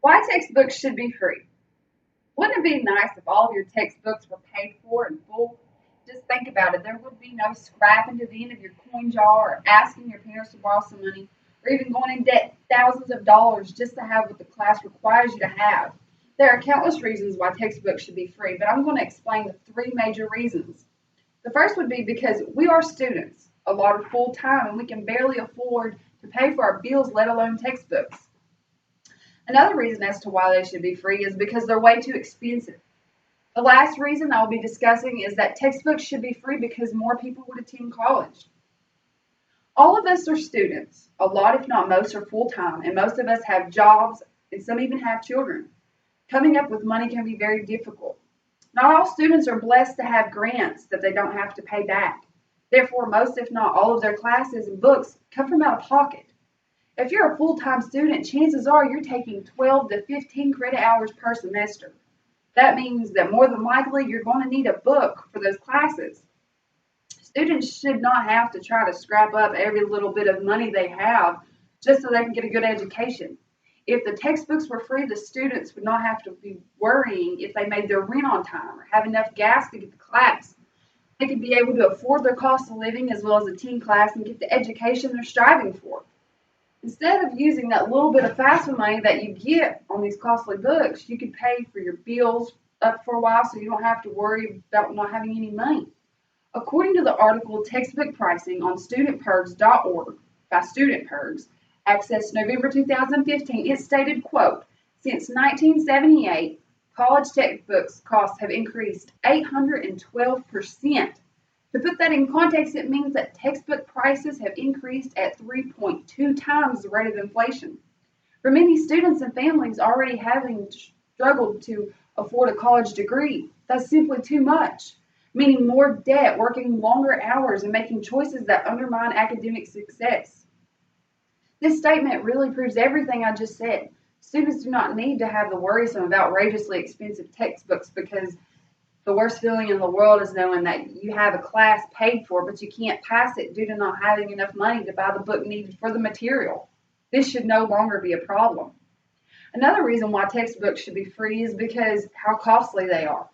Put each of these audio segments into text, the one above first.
Why textbooks should be free. Wouldn't it be nice if all of your textbooks were paid for in full? Just think about it. There would be no scrapping to the end of your coin jar or asking your parents to borrow some money or even going in debt thousands of dollars just to have what the class requires you to have. There are countless reasons why textbooks should be free, but I'm going to explain the three major reasons. The first would be because we are students, a lot of full time, and we can barely afford to pay for our bills, let alone textbooks. Another reason as to why they should be free is because they're way too expensive. The last reason I'll be discussing is that textbooks should be free because more people would attend college. All of us are students. A lot, if not most, are full time, and most of us have jobs, and some even have children. Coming up with money can be very difficult. Not all students are blessed to have grants that they don't have to pay back. Therefore, most, if not all, of their classes and books come from out of pocket. If you're a full-time student, chances are you're taking 12 to 15 credit hours per semester. That means that more than likely you're going to need a book for those classes. Students should not have to try to scrap up every little bit of money they have just so they can get a good education. If the textbooks were free, the students would not have to be worrying if they made their rent on time or have enough gas to get to class. They could be able to afford their cost of living as well as attend class and get the education they're striving for. Instead of using that little bit of FAFSA money that you get on these costly books, you could pay for your bills up for a while so you don't have to worry about not having any money. According to the article Textbook Pricing on studentpergs.org by Student Pergs, accessed November 2015, it stated, quote, since 1978, college textbooks costs have increased 812%. To put that in context, it means that textbook prices have increased at 3.2 times the rate of inflation. For many students and families already having struggled to afford a college degree, that's simply too much, meaning more debt, working longer hours, and making choices that undermine academic success. This statement really proves everything I just said. Students do not need to have the worrisome of outrageously expensive textbooks because the worst feeling in the world is knowing that you have a class paid for, but you can't pass it due to not having enough money to buy the book needed for the material. This should no longer be a problem. Another reason why textbooks should be free is because how costly they are.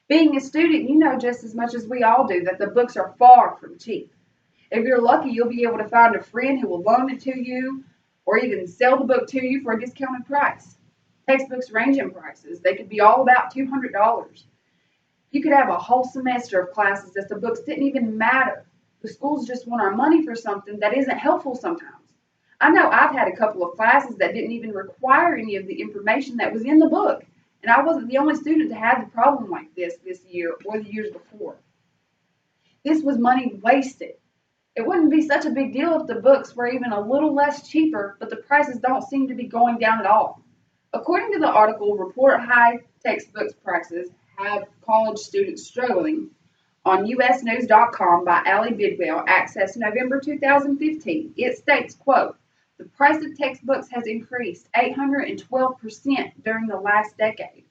Being a student, you know just as much as we all do that the books are far from cheap. If you're lucky, you'll be able to find a friend who will loan it to you or even sell the book to you for a discounted price. Textbooks range in prices. They could be all about $200. You could have a whole semester of classes that the books didn't even matter. The schools just want our money for something that isn't helpful sometimes. I know I've had a couple of classes that didn't even require any of the information that was in the book, and I wasn't the only student to have the problem like this year or the years before. This was money wasted. It wouldn't be such a big deal if the books were even a little less cheaper, but the prices don't seem to be going down at all. According to the article, Report High Textbooks Prices Have College Students Struggling on usnews.com by Allie Bidwell, accessed November 2015, it states, quote, the price of textbooks has increased 812% during the last decade.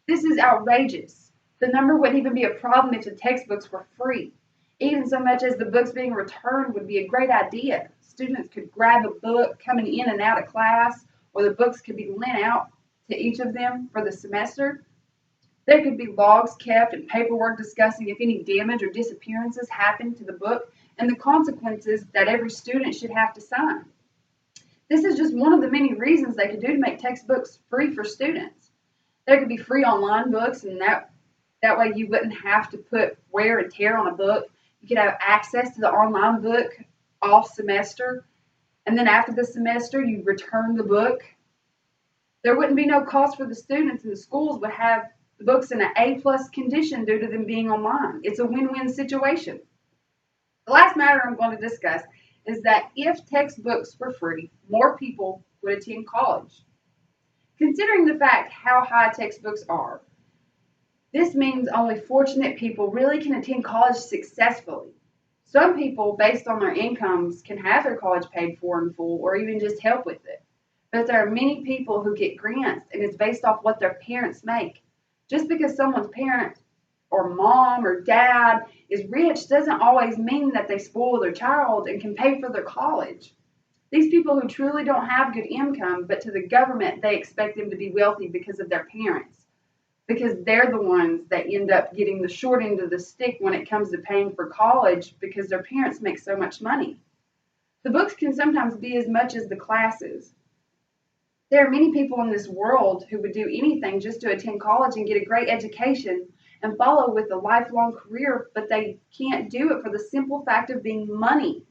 This is outrageous. The number wouldn't even be a problem if the textbooks were free. Even so much as the books being returned would be a great idea. Students could grab a book coming in and out of class, or the books could be lent out to each of them for the semester. There could be logs kept and paperwork discussing if any damage or disappearances happened to the book and the consequences that every student should have to sign. This is just one of the many reasons they could do to make textbooks free for students. There could be free online books, and that way you wouldn't have to put wear and tear on a book. You could have access to the online book all semester, and then after the semester, you return the book. There wouldn't be no cost for the students, and the schools would have the books in an A+ condition due to them being online. It's a win-win situation. The last matter I'm going to discuss is that if textbooks were free, more people would attend college. Considering the fact how high textbooks are, this means only fortunate people really can attend college successfully. Some people, based on their incomes, can have their college paid for in full or even just help with it. But there are many people who get grants, and it's based off what their parents make. Just because someone's parent or mom or dad is rich doesn't always mean that they spoil their child and can pay for their college. These people who truly don't have good income, but to the government, they expect them to be wealthy because of their parents, because they're the ones that end up getting the short end of the stick when it comes to paying for college because their parents make so much money. The books can sometimes be as much as the classes. There are many people in this world who would do anything just to attend college and get a great education and follow with a lifelong career, but they can't do it for the simple fact of being money.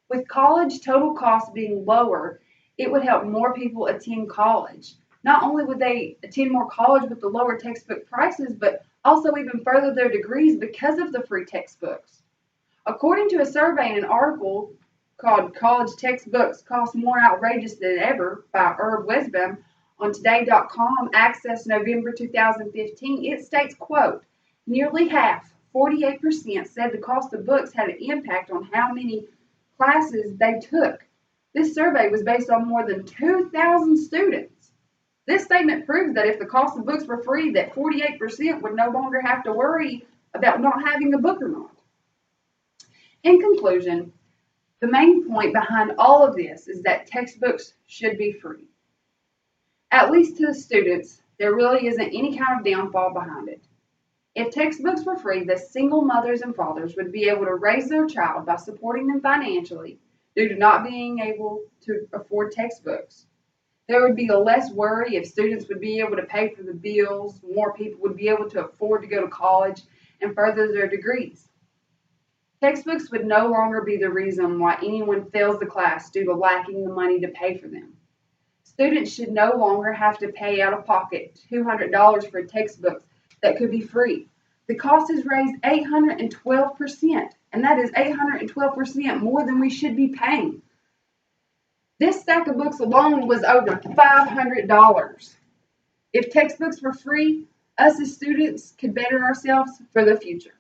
With college total costs being lower, it would help more people attend college. Not only would they attend more college with the lower textbook prices, but also even further their degrees because of the free textbooks. According to a survey in an article called College Textbooks Cost More Outrageous Than Ever by Herb Wesbaum on Today.com, Access November 2015, it states, quote, nearly half, 48%, said the cost of books had an impact on how many classes they took. This survey was based on more than 2,000 students. This statement proves that if the cost of books were free, that 48% would no longer have to worry about not having a book or not. In conclusion, the main point behind all of this is that textbooks should be free. At least to the students, there really isn't any kind of downfall behind it. If textbooks were free, the single mothers and fathers would be able to raise their child by supporting them financially due to not being able to afford textbooks. There would be less worry if students would be able to pay for the bills, more people would be able to afford to go to college and further their degrees. Textbooks would no longer be the reason why anyone fails the class due to lacking the money to pay for them. Students should no longer have to pay out of pocket $200 for textbooks that could be free. The cost has raised 812%, and that is 812% more than we should be paying. This stack of books alone was over $500. If textbooks were free, us as students could better ourselves for the future.